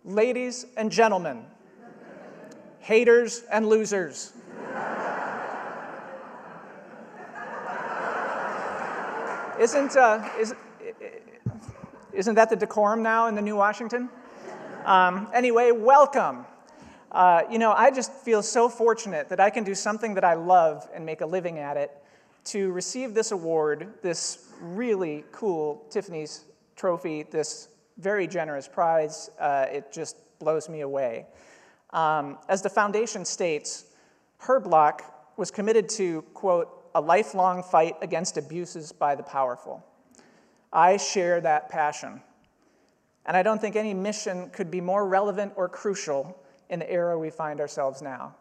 Ladies and gentlemen, haters and losers. Isn't that the decorum now in the New Washington? Anyway, welcome. I just feel so fortunate that I can do something that I love and make a living at it. To receive this award, this really cool Tiffany's trophy, this very generous prize, it just blows me away. As the foundation states, her block was committed to, quote, a lifelong fight against abuses by the powerful. I share that passion. And I don't think any mission could be more relevant or crucial in the era we find ourselves now.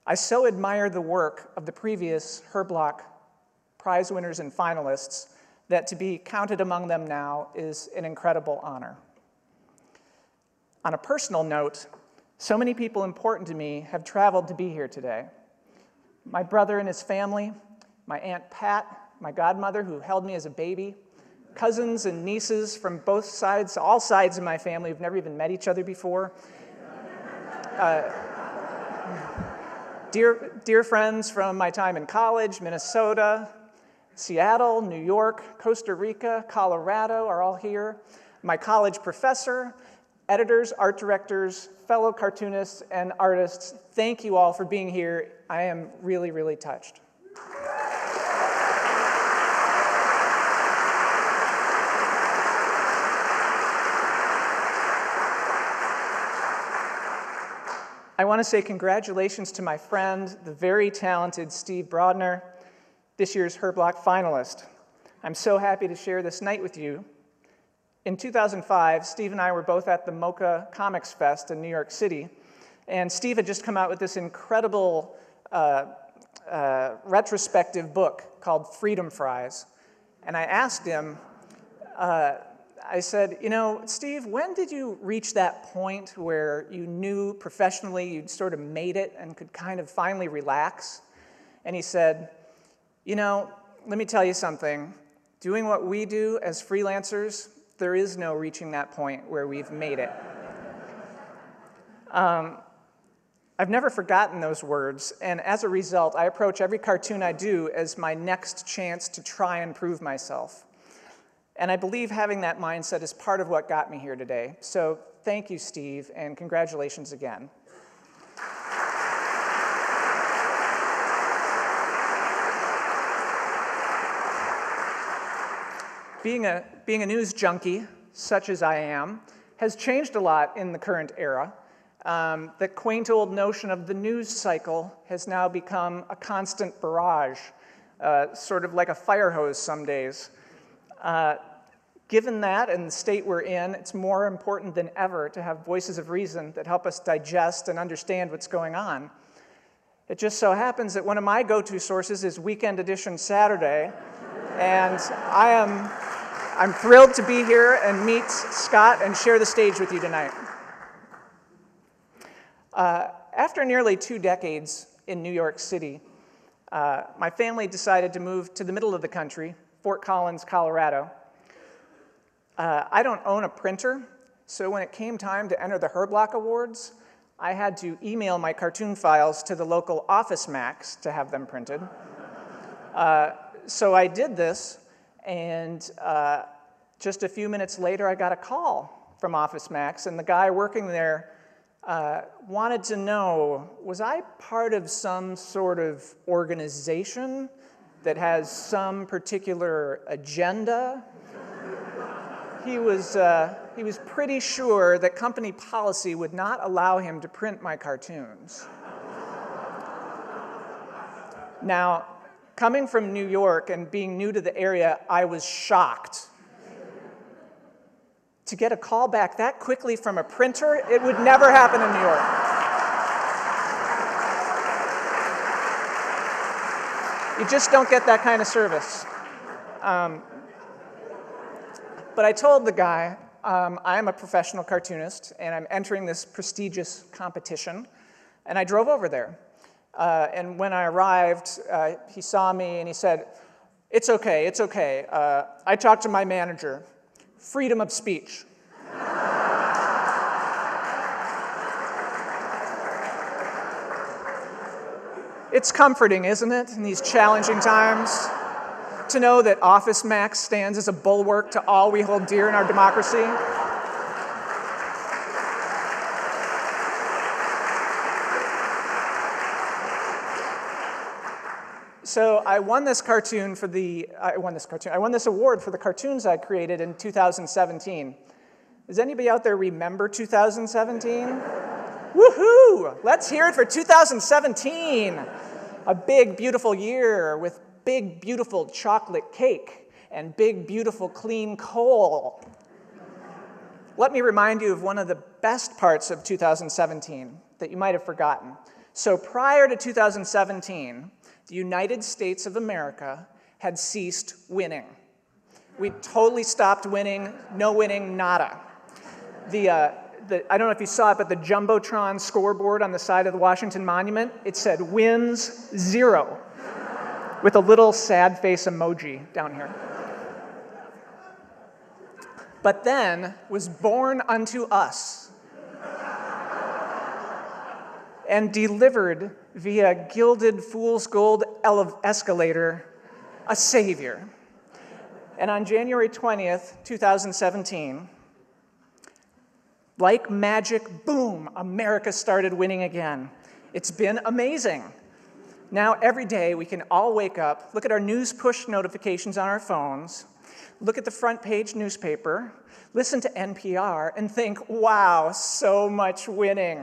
I so admire the work of the previous Her Block prize winners and finalists that to be counted among them now is an incredible honor. On a personal note, so many people important to me have traveled to be here today. My brother and his family, my Aunt Pat, my godmother who held me as a baby, cousins and nieces from both sides, all sides of my family who've never even met each other before. Dear friends from my time in college, Minnesota, Seattle, New York, Costa Rica, Colorado are all here. My college professor, editors, art directors, fellow cartoonists, and artists, thank you all for being here. I am really, really touched. I want to say congratulations to my friend, the very talented Steve Brodner, this year's Her Block finalist. I'm so happy to share this night with you. In 2005, Steve and I were both at the Mocha Comics Fest in New York City, and Steve had just come out with this incredible retrospective book called Freedom Fries. And I asked him, I said, Steve, when did you reach that point where you knew professionally you'd sort of made it and could kind of finally relax? And he said, let me tell you something. Doing what we do as freelancers, there is no reaching that point where we've made it. I've never forgotten those words, and as a result, I approach every cartoon I do as my next chance to try and prove myself. And I believe having that mindset is part of what got me here today. So thank you, Steve, and congratulations again. Being a news junkie, such as I am, has changed a lot in the current era. The quaint old notion of the news cycle has now become a constant barrage, sort of like a fire hose some days. Given that and the state we're in, it's more important than ever to have voices of reason that help us digest and understand what's going on. It just so happens that one of my go-to sources is Weekend Edition Saturday, and I'm thrilled to be here and meet Scott and share the stage with you tonight. After nearly 2 decades in New York City, my family decided to move to the middle of the country, Fort Collins, Colorado. I don't own a printer, so when it came time to enter the Her Block Awards, I had to email my cartoon files to the local Office Max to have them printed. So I did this, and just a few minutes later, I got a call from Office Max, and the guy working there wanted to know, was I part of some sort of organization that has some particular agenda? He was pretty sure that company policy would not allow him to print my cartoons. Now, coming from New York and being new to the area, I was shocked. To get a call back that quickly from a printer, it would never happen in New York. You just don't get that kind of service. But I told the guy, I'm a professional cartoonist, and I'm entering this prestigious competition, and I drove over there. And when I arrived, he saw me, and he said, it's okay. I talked to my manager. Freedom of speech. It's comforting, isn't it, in these challenging times, to know that Office Max stands as a bulwark to all we hold dear in our democracy? So I won this award for the cartoons I created in 2017. Does anybody out there remember 2017? Woohoo! Let's hear it for 2017. A big, beautiful year with big, beautiful chocolate cake and big, beautiful, clean coal. Let me remind you of one of the best parts of 2017 that you might have forgotten. So prior to 2017, the United States of America had ceased winning. We totally stopped winning, no winning, nada. I don't know if you saw it, but the Jumbotron scoreboard on the side of the Washington Monument, it said wins 0 with a little sad face emoji down here. But then was born unto us and delivered via gilded fool's gold escalator a savior. And on January 20th, 2017, like magic, boom, America started winning again. It's been amazing. Now every day we can all wake up, look at our news push notifications on our phones, look at the front page newspaper, listen to NPR, and think, wow, so much winning.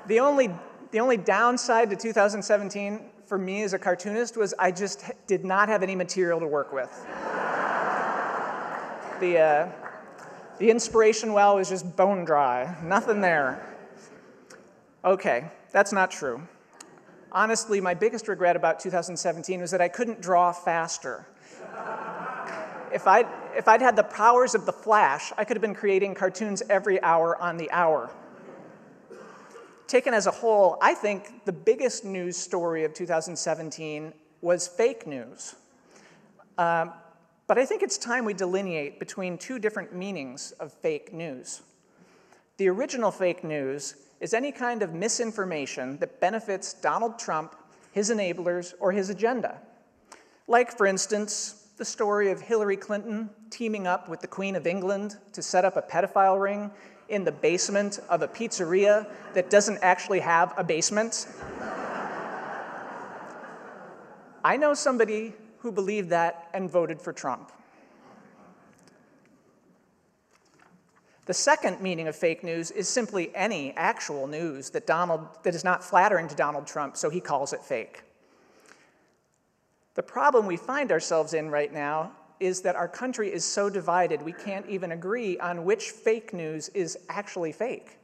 The only downside to 2017 for me as a cartoonist was I just did not have any material to work with. The inspiration well was just bone dry, nothing there. Okay, that's not true. Honestly, my biggest regret about 2017 was that I couldn't draw faster. If I'd had the powers of the Flash, I could have been creating cartoons every hour on the hour. Taken as a whole, I think the biggest news story of 2017 was fake news. But I think it's time we delineate between two different meanings of fake news. The original fake news is any kind of misinformation that benefits Donald Trump, his enablers, or his agenda. Like, for instance, the story of Hillary Clinton teaming up with the Queen of England to set up a pedophile ring in the basement of a pizzeria that doesn't actually have a basement. I know somebody who believed that and voted for Trump. The second meaning of fake news is simply any actual news that is not flattering to Donald Trump, so he calls it fake. The problem we find ourselves in right now is that our country is so divided we can't even agree on which fake news is actually fake.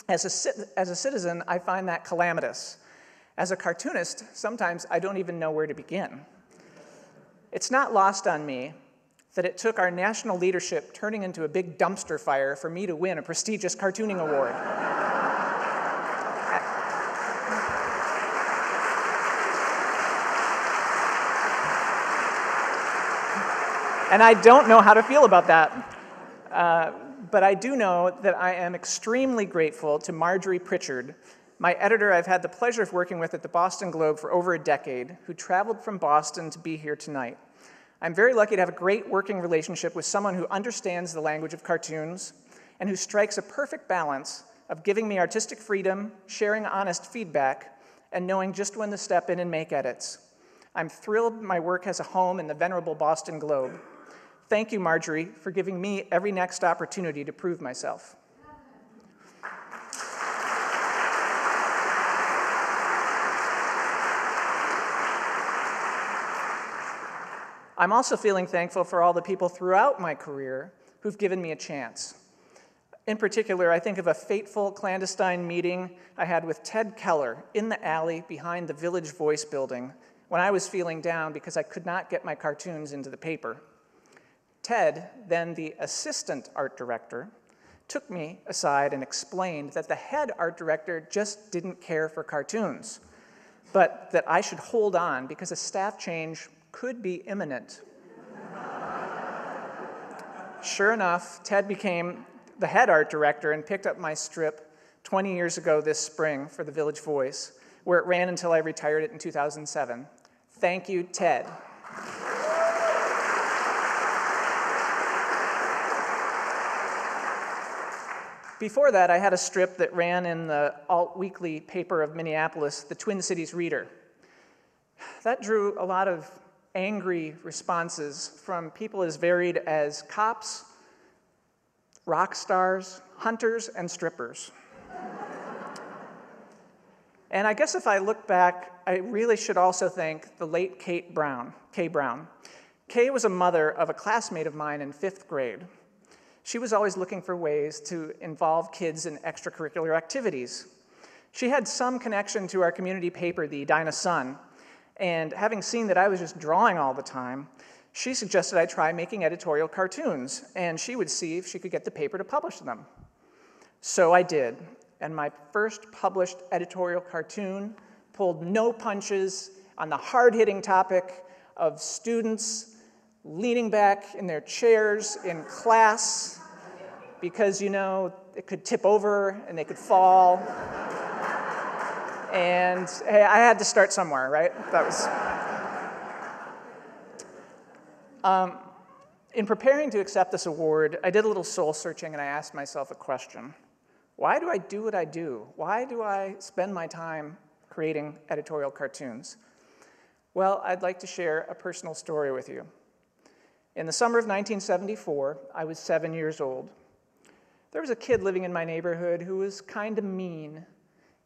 As a citizen, I find that calamitous. As a cartoonist, sometimes I don't even know where to begin. It's not lost on me that it took our national leadership turning into a big dumpster fire for me to win a prestigious cartooning award. And I don't know how to feel about that. But I do know that I am extremely grateful to Marjorie Pritchard, my editor I've had the pleasure of working with at the Boston Globe for over a decade, who traveled from Boston to be here tonight. I'm very lucky to have a great working relationship with someone who understands the language of cartoons and who strikes a perfect balance of giving me artistic freedom, sharing honest feedback, and knowing just when to step in and make edits. I'm thrilled my work has a home in the venerable Boston Globe. Thank you, Marjorie, for giving me every next opportunity to prove myself. I'm also feeling thankful for all the people throughout my career who've given me a chance. In particular, I think of a fateful clandestine meeting I had with Ted Keller in the alley behind the Village Voice building when I was feeling down because I could not get my cartoons into the paper. Ted, then the assistant art director, took me aside and explained that the head art director just didn't care for cartoons, but that I should hold on because a staff change could be imminent. Sure enough, Ted became the head art director and picked up my strip 20 years ago this spring for the Village Voice, where it ran until I retired it in 2007. Thank you, Ted. Before that, I had a strip that ran in the alt-weekly paper of Minneapolis, the Twin Cities Reader. That drew a lot of angry responses from people as varied as cops, rock stars, hunters, and strippers. And I guess if I look back, I really should also thank the late Kay Brown. Kay was a mother of a classmate of mine in 5th grade. She was always looking for ways to involve kids in extracurricular activities. She had some connection to our community paper, the Edina Sun, and having seen that I was just drawing all the time, she suggested I try making editorial cartoons, and she would see if she could get the paper to publish them. So I did, and my first published editorial cartoon pulled no punches on the hard-hitting topic of students leaning back in their chairs in class because, it could tip over and they could fall. And hey, I had to start somewhere, right? In preparing to accept this award, I did a little soul searching and I asked myself a question. Why do I do what I do? Why do I spend my time creating editorial cartoons? Well, I'd like to share a personal story with you. In the summer of 1974, I was 7 years old. There was a kid living in my neighborhood who was kind of mean.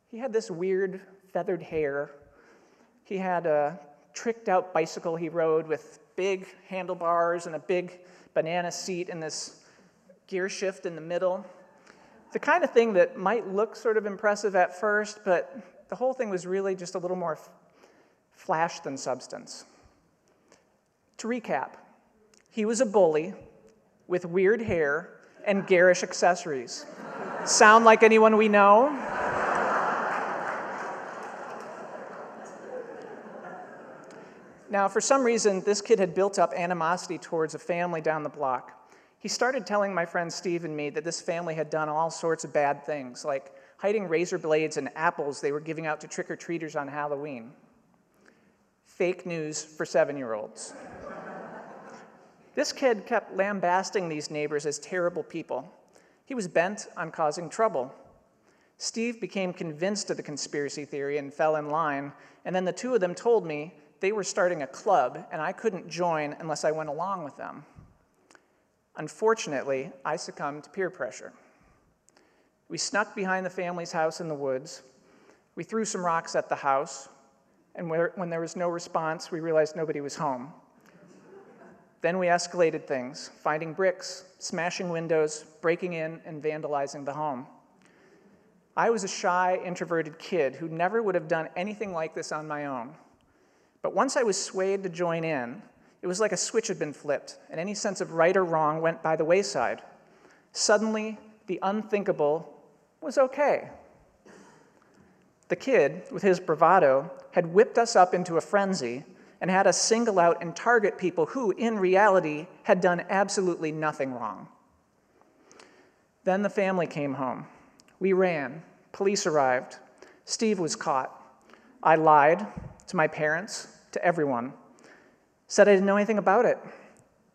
He had this weird feathered hair. He had a tricked-out bicycle he rode with big handlebars and a big banana seat and this gear shift in the middle. The kind of thing that might look sort of impressive at first, but the whole thing was really just a little more flash than substance. To recap, he was a bully with weird hair and garish accessories. Sound like anyone we know? Now, for some reason, this kid had built up animosity towards a family down the block. He started telling my friend Steve and me that this family had done all sorts of bad things, like hiding razor blades and apples they were giving out to trick-or-treaters on Halloween. Fake news for 7-year-olds. This kid kept lambasting these neighbors as terrible people. He was bent on causing trouble. Steve became convinced of the conspiracy theory and fell in line, and then the two of them told me they were starting a club, and I couldn't join unless I went along with them. Unfortunately, I succumbed to peer pressure. We snuck behind the family's house in the woods. We threw some rocks at the house, and when there was no response, we realized nobody was home. Then we escalated things, finding bricks, smashing windows, breaking in, and vandalizing the home. I was a shy, introverted kid who never would have done anything like this on my own. But once I was swayed to join in, it was like a switch had been flipped, and any sense of right or wrong went by the wayside. Suddenly, the unthinkable was okay. The kid, with his bravado, had whipped us up into a frenzy and had us single out and target people who, in reality, had done absolutely nothing wrong. Then the family came home. We ran. Police arrived. Steve was caught. I lied to my parents, to everyone. Said I didn't know anything about it.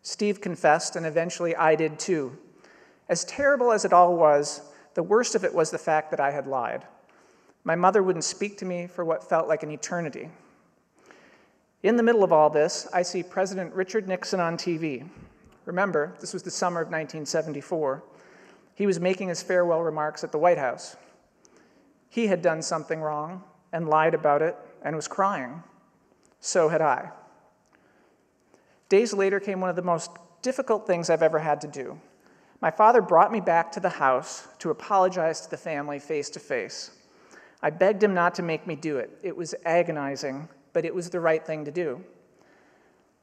Steve confessed, and eventually I did too. As terrible as it all was, the worst of it was the fact that I had lied. My mother wouldn't speak to me for what felt like an eternity. In the middle of all this, I see President Richard Nixon on TV. Remember, this was the summer of 1974. He was making his farewell remarks at the White House. He had done something wrong and lied about it and was crying. So had I. Days later came one of the most difficult things I've ever had to do. My father brought me back to the house to apologize to the family face to face. I begged him not to make me do it. It was agonizing, but it was the right thing to do.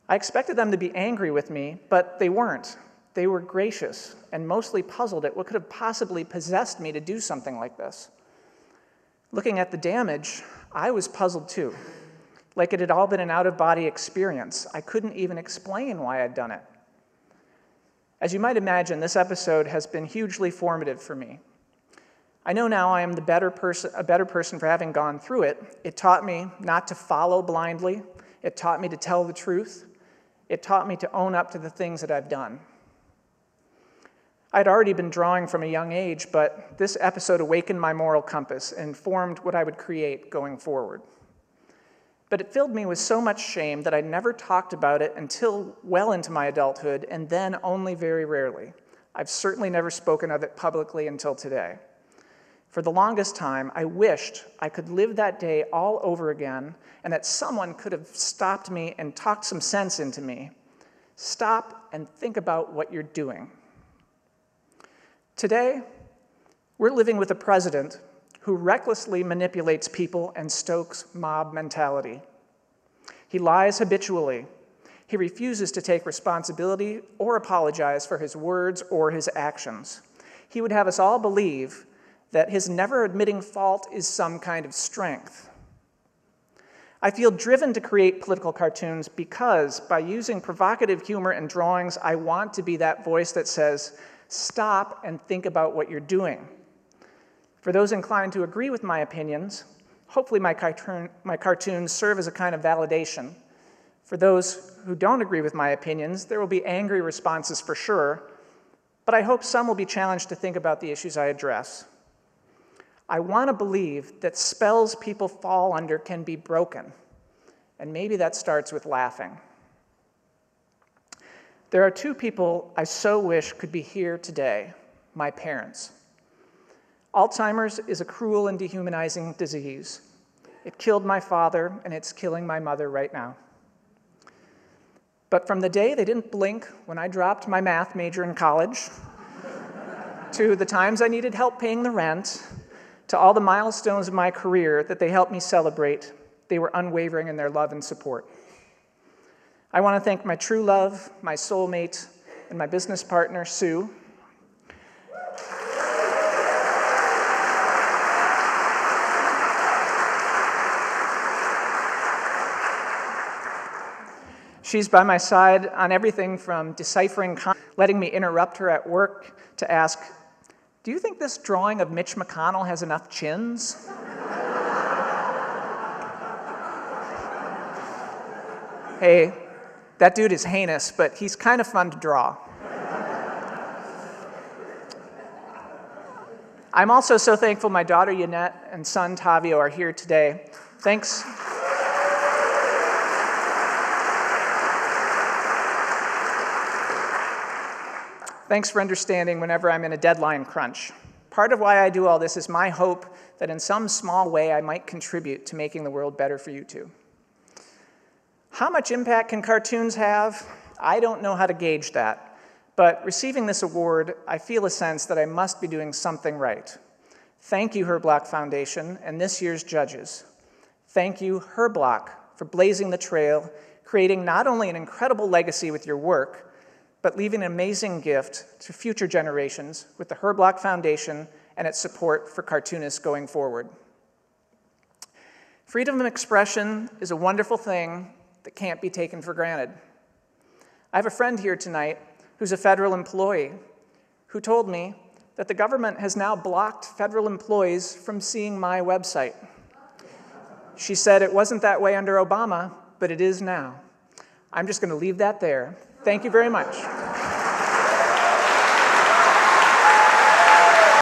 I expected them to be angry with me, but they weren't. They were gracious and mostly puzzled at what could have possibly possessed me to do something like this. Looking at the damage, I was puzzled too. Like it had all been an out-of-body experience. I couldn't even explain why I'd done it. As you might imagine, this episode has been hugely formative for me. I know now I am a better person for having gone through it. It taught me not to follow blindly. It taught me to tell the truth. It taught me to own up to the things that I've done. I'd already been drawing from a young age, but this episode awakened my moral compass and formed what I would create going forward. But it filled me with so much shame that I never talked about it until well into my adulthood, and then only very rarely. I've certainly never spoken of it publicly until today. For the longest time, I wished I could live that day all over again and that someone could have stopped me and talked some sense into me. Stop and think about what you're doing. Today, we're living with a president who recklessly manipulates people and stokes mob mentality. He lies habitually. He refuses to take responsibility or apologize for his words or his actions. He would have us all believe that his never admitting fault is some kind of strength. I feel driven to create political cartoons because by using provocative humor and drawings, I want to be that voice that says, stop and think about what you're doing. For those inclined to agree with my opinions, hopefully my cartoons serve as a kind of validation. For those who don't agree with my opinions, there will be angry responses for sure, but I hope some will be challenged to think about the issues I address. I want to believe that spells people fall under can be broken, and maybe that starts with laughing. There are two people I so wish could be here today, my parents. Alzheimer's is a cruel and dehumanizing disease. It killed my father, and it's killing my mother right now. But from the day they didn't blink when I dropped my math major in college, to the times I needed help paying the rent, to all the milestones of my career that they helped me celebrate, they were unwavering in their love and support. I want to thank my true love, my soulmate, and my business partner, Sue. She's by my side on everything from deciphering, letting me interrupt her at work to ask, do you think this drawing of Mitch McConnell has enough chins? Hey, that dude is heinous, but he's kind of fun to draw. I'm also so thankful my daughter Yannette and son Tavio are here today. Thanks. Thanks for understanding whenever I'm in a deadline crunch. Part of why I do all this is my hope that in some small way I might contribute to making the world better for you too. How much impact can cartoons have? I don't know how to gauge that, but receiving this award, I feel a sense that I must be doing something right. Thank you, Herblock Foundation, and this year's judges. Thank you, Herblock, for blazing the trail, creating not only an incredible legacy with your work, but leaving an amazing gift to future generations with the Herblock Foundation and its support for cartoonists going forward. Freedom of expression is a wonderful thing that can't be taken for granted. I have a friend here tonight who's a federal employee who told me that the government has now blocked federal employees from seeing my website. She said it wasn't that way under Obama, but it is now. I'm just going to leave that there. Thank you very much.